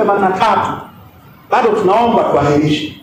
83 bado tunaomba tuahirishe.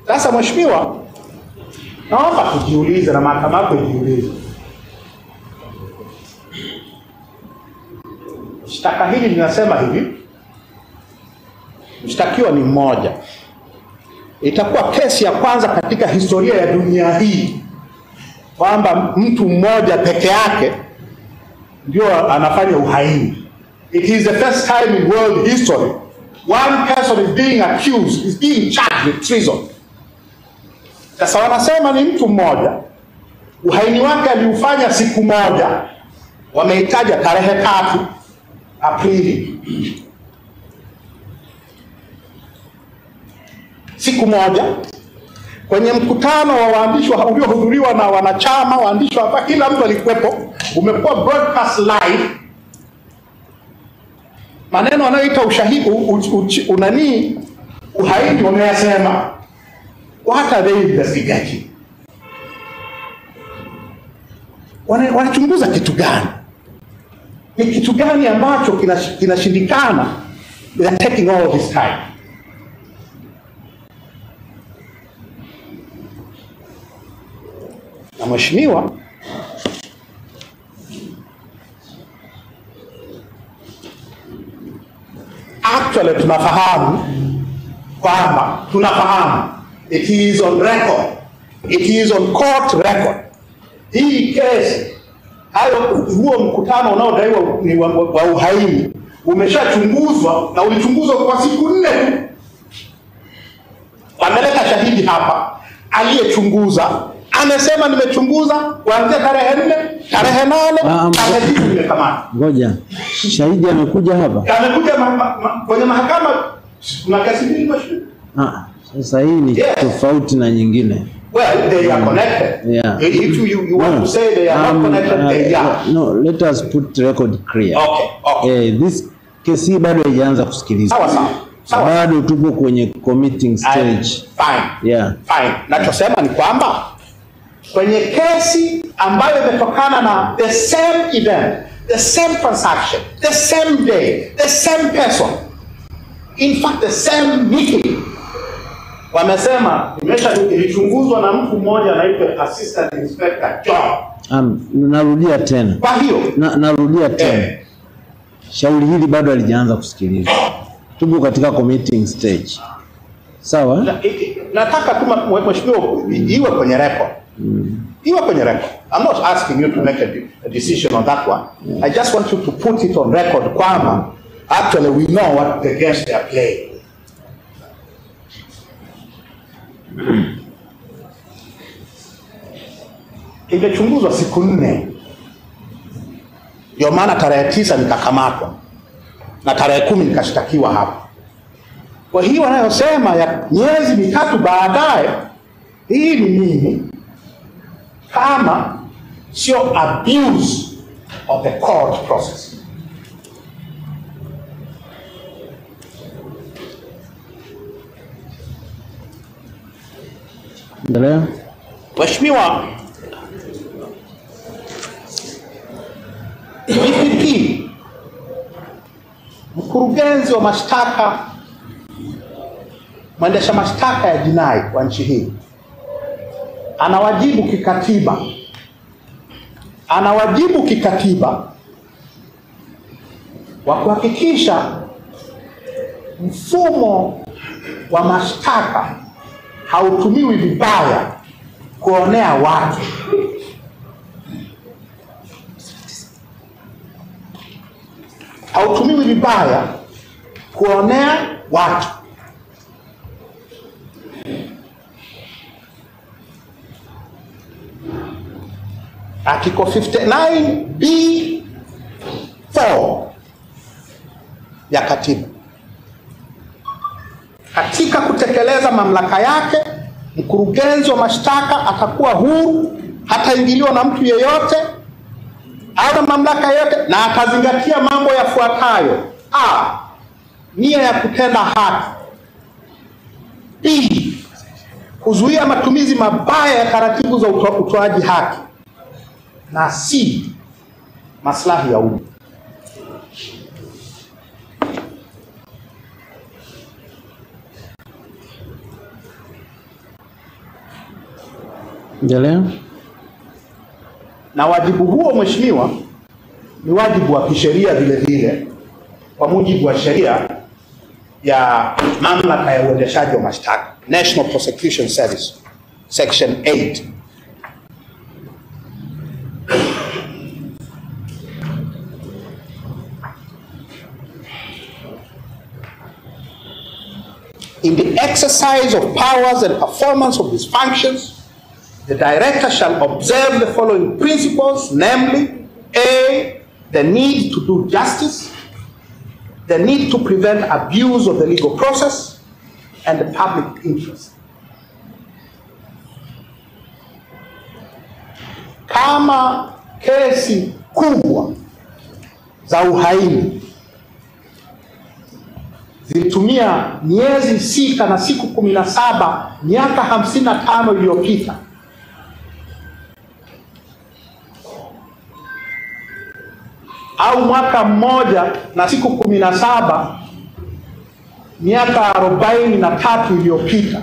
Sasa mheshimiwa, naomba tujiulize na mahakama yako ijiulize. Shtaka hili linasema hivi, mshtakiwa ni mmoja. Itakuwa kesi ya kwanza katika historia ya dunia hii kwamba mtu mmoja peke yake ndio anafanya uhaini. It is the first time in world history one person is being accused, is being charged with treason. Sasa wanasema ni mtu mmoja, uhaini wake aliufanya siku moja, wameitaja tarehe 3 Aprili, siku moja, kwenye mkutano wa waandishi uliohudhuriwa na wanachama, waandishi hapa, kila mtu alikuwepo, umekuwa broadcast live. Maneno anayoita ushahidi uhaini wameyasema. What are they investigating? Wanachunguza kitu gani? Ni kitu gani ambacho kinashindikana? They are taking all this time. Na mheshimiwa, actually tunafahamu it is on record, it is on court record. Hii kesi, huo mkutano unaodaiwa ni wa uhaini umeshachunguzwa na ulichunguzwa kwa siku 4. Wameleta shahidi hapa, aliyechunguza amesema nimechunguza kuanzia tarehe 4, tarehe 8, tarehe 9 nimekamata. Ngoja, shahidi amekuja hapa? Amekuja kwenye mahakama na kesi mbili mheshimiwa. Sasa hii ni tofauti na nyingine. Well, they are connected. Yeah. If you want to say they are not connected, they are. No, let us put record clear. Okay. This kesi bado haijaanza kusikilizwa. Sawa. Bado tupo kwenye committing stage. Fine. Yeah. Fine. Nachosema ni kwamba kwenye kesi ambayo imetokana na the same event, the same transaction, the same day, the same person, in fact the same meeting, wamesema ilichunguzwa na mtu mmoja anaitwa Assistant Inspector John. Narudia tena. Kwa hiyo narudia tena. Shauri hili bado halijaanza kusikilizwa. Tupo katika committing stage. Sawa? Nataka tu mheshimiwa iwe kwenye record. Iwe kwenye record. I'm not asking you to make a decision on that one. I just want you to put it on record kwamba actually we know what the games they are playing. Ingechunguzwa siku 4. Ndio maana tarehe 9 nikakamatwa na tarehe 10 nikashtakiwa hapa. Kwa hiyo wanayosema ya miezi 3 baadaye, hii ni nini kama sio abuse of the court process? Endelea. Mheshimiwa, DPP, mkurugenzi wa mashtaka, mwendesha mashtaka ya jinai wa nchi hii, anawajibu kikatiba wa kuhakikisha mfumo wa mashtaka hautumiwi vibaya kuonea watu. Hautumiwi vibaya kuonea watu. Article 59B4 ya katiba. Katika kutekeleza mamlaka yake, mkurugenzi wa mashtaka atakuwa huru, hataingiliwa na mtu yeyote au na mamlaka yote, na atazingatia mambo yafuatayo: A, nia ya kutenda haki; B, kuzuia matumizi mabaya ya taratibu za utoaji haki; na C, maslahi ya umma. Endelea. Na wajibu huo mheshimiwa ni wajibu wa kisheria vile vile kwa mujibu wa sheria ya mamlaka ya uendeshaji wa mashtaka, National Prosecution Service Section 8. In the exercise of powers and performance of his functions, the director shall observe the following principles, namely, A, the need to do justice, the need to prevent abuse of the legal process, and the public interest. Kama kesi kubwa za uhaini zilitumia miezi 6 na siku 17 miaka 55 iliyopita, au mwaka mmoja na siku 17 miaka 43 iliyopita,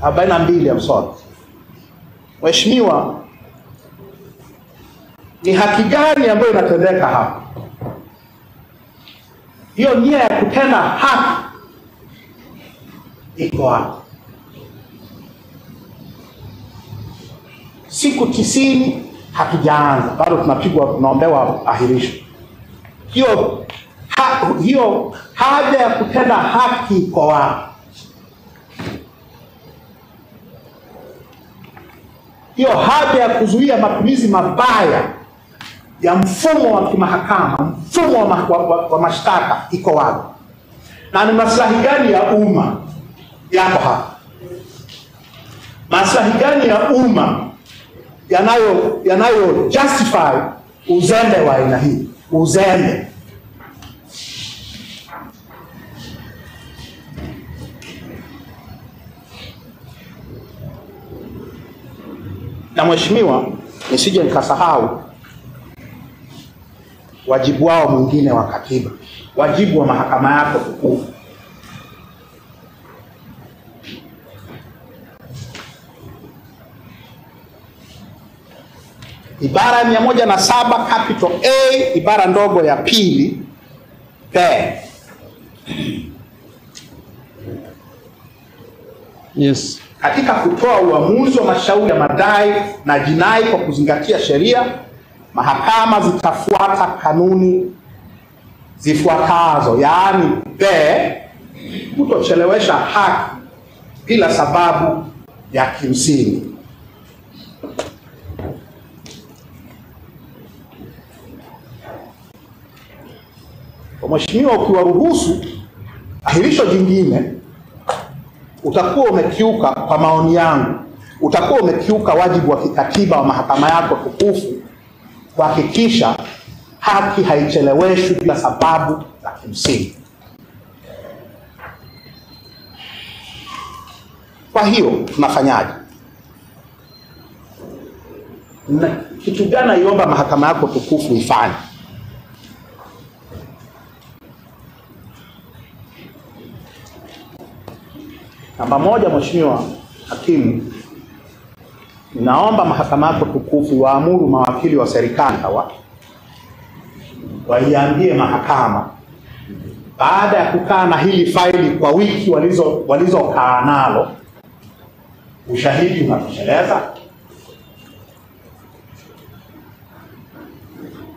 42, I'm sorry. Mheshimiwa, ni haki gani ambayo inatendeka hapa? Hiyo nia ya kutenda haki iko hapa. Siku 90 hatujaanza, bado tunaombewa ahirisho. Hiyo haja ya kutenda haki iko wapi? Hiyo haja ya kuzuia matumizi mabaya ya mfumo wa kimahakama, mfumo wa mashtaka iko wapi? Na ni maslahi gani ya umma yako hapa? Maslahi gani ya umma yanayo justify uzembe wa aina hii? Uzembe. Na mheshimiwa, nisije nikasahau wajibu wao mwingine wa katiba, wajibu wa mahakama yako tukufu. Ibara ya 107 capital A ibara ndogo ya pili B. Yes. Katika kutoa uamuzi wa mashauri ya madai na jinai kwa kuzingatia sheria, mahakama zitafuata kanuni zifuatazo, yaani B, kutochelewesha haki bila sababu ya kimsingi. Kwa mheshimiwa, ukiwaruhusu ahirisho jingine, utakuwa umekiuka, kwa maoni yangu, utakuwa umekiuka wajibu wa kikatiba wa mahakama yako tukufu kuhakikisha haki haicheleweshwi bila sababu za kimsingi. Kwa hiyo tunafanyaje? Kitu gani naiomba mahakama yako tukufu ifanye? Namba moja, Mheshimiwa Hakimu, ninaomba mahakama yako tukufu waamuru mawakili wa serikali hawa waiambie mahakama, baada ya kukaa na hili faili kwa wiki walizokaa nalo, ushahidi unatosheleza?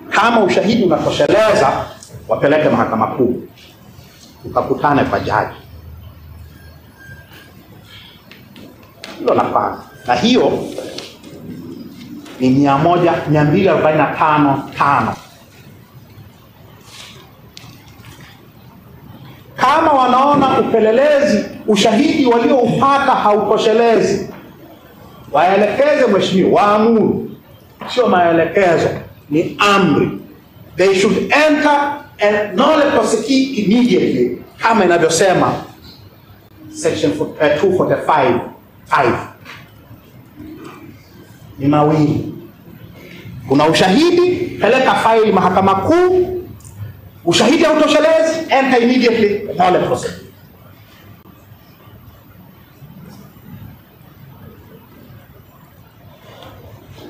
Kama ushahidi unatosheleza, wapeleke mahakama kuu, tukakutane kwa jaji. Hilo la kwanza. Na hiyo ni 245(5). Kama wanaona upelelezi, ushahidi walioupata hautoshelezi, waelekeze mheshimiwa, waamuru. Sio maelekezo, ni amri. They should enter and not prosecute immediately, kama inavyosema section 245(5). Ni mawili. Kuna ushahidi, peleka faili mahakama kuu. Ushahidi hautoshelezi, enter immediately, not prosecute.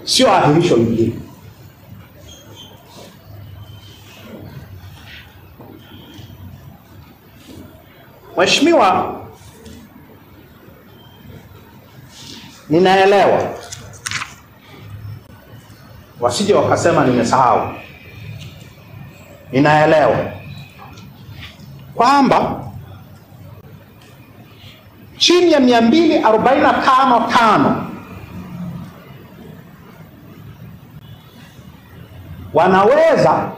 sio ahirisho lingine. Mheshimiwa, ninaelewa wasije wakasema nimesahau. Ninaelewa kwamba chini ya 245 wanaweza,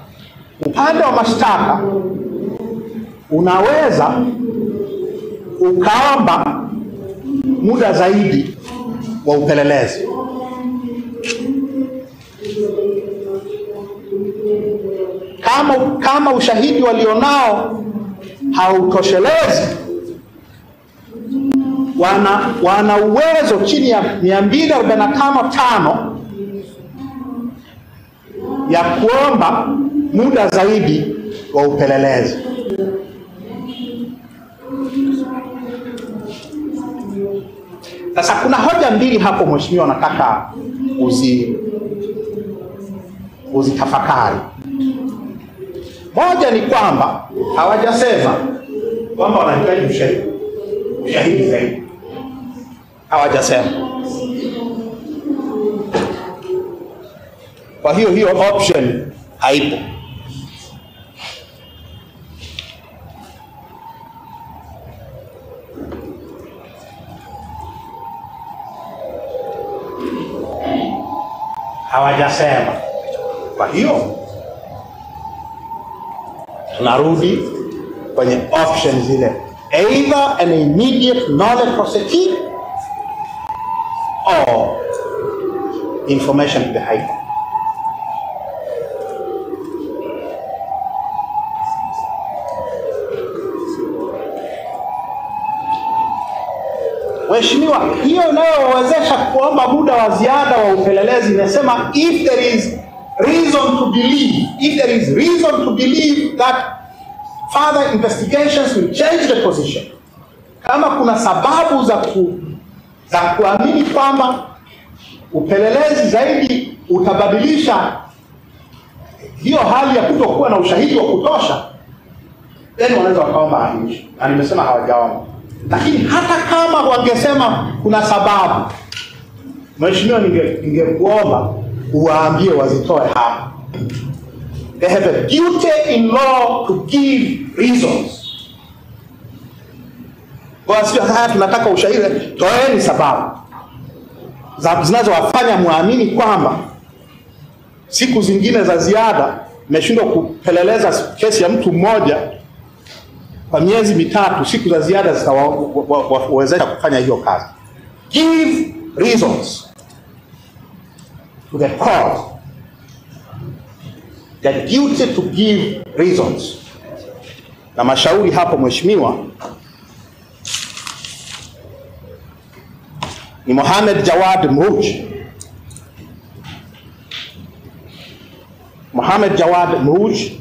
upande wa mashtaka unaweza ukaomba muda zaidi wa upelelezi. Kama ushahidi walionao hautoshelezi, wana uwezo chini ya 245 ya kuomba muda zaidi wa upelelezi. Sasa kuna hoja mbili hapo mheshimiwa, nataka uzitafakari. Moja ni kwamba hawajasema kwamba wanahitaji ushahidi zaidi. Hawajasema. Kwa hiyo option haipo. Hawajasema. Kwa hiyo tunarudi kwenye option zile, either an immediate nolle prosequi or information to the High Court. Mheshimiwa, hiyo inayowezesha kuomba muda wa ziada wa upelelezi inasema if there is reason to believe that further investigations will change the position. Kama kuna sababu za kuamini kwamba upelelezi zaidi utabadilisha hiyo hali ya kutokuwa na ushahidi wa kutosha, then wanaweza wakaomba ahirisho. Na nimesema hawajaomba. Lakini hata kama wangesema kuna sababu, mheshimiwa, ningekuomba uwaambie wazitoe hapa. They have a duty in law to give reasons. Kwa sio haya tunataka ushahidi, toeni sababu zinazowafanya muamini kwamba siku zingine za ziada mmeshindwa kupeleleza kesi ya mtu mmoja kwa miezi mitatu, siku za ziada zitawawezesha kufanya hiyo kazi. Give reasons to the court. The duty to give reasons. Na mashauri hapo mheshimiwa ni Mohamed Jawad Mruj. Mohamed Jawad Mruj,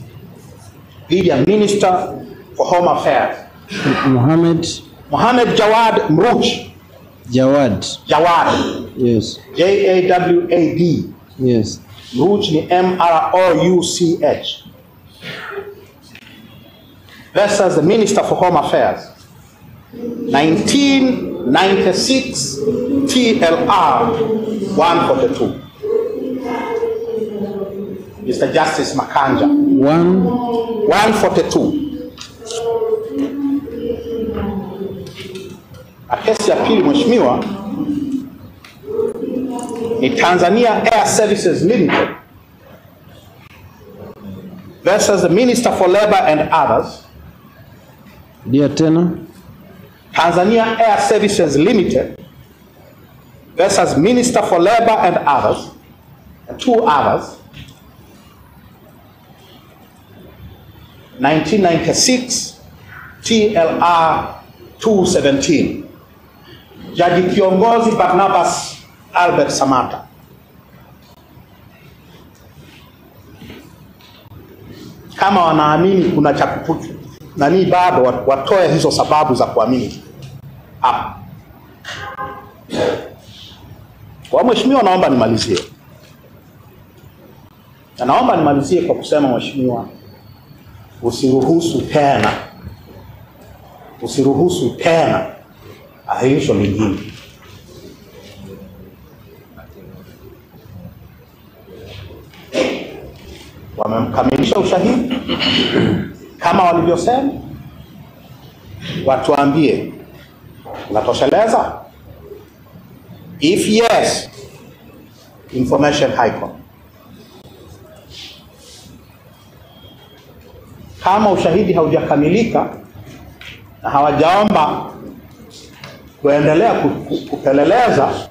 the Minister for Home Affairs. Mohamed Jawad Mruj. Jawad. Yes. Jawad. Yes. Mruj ni Mrouch. Versus the Minister for Home Affairs. 1996 TLR 142. Mr. Justice Makanja. 142. Na kesi ya pili mheshimiwa ni Tanzania Air Services Limited versus the Minister for Labor and others. Dia tena. Tanzania Air Services Limited versus Minister for Labor and others, and two others. 1996 TLR 217. Jaji kiongozi Barnabas Albert Samata. Kama wanaamini kuna cha kuputu nani, bado watoe hizo sababu za kuamini hapa. Kwa mheshimiwa, naomba nimalizie. Na naomba nimalizie kwa kusema, mheshimiwa, usiruhusu tena ahirisho lingine. Wamemkamilisha ushahidi kama walivyosema, watuambie unatosheleza. If yes, information high court. Kama ushahidi haujakamilika na hawajaomba kuendelea kupeleleza,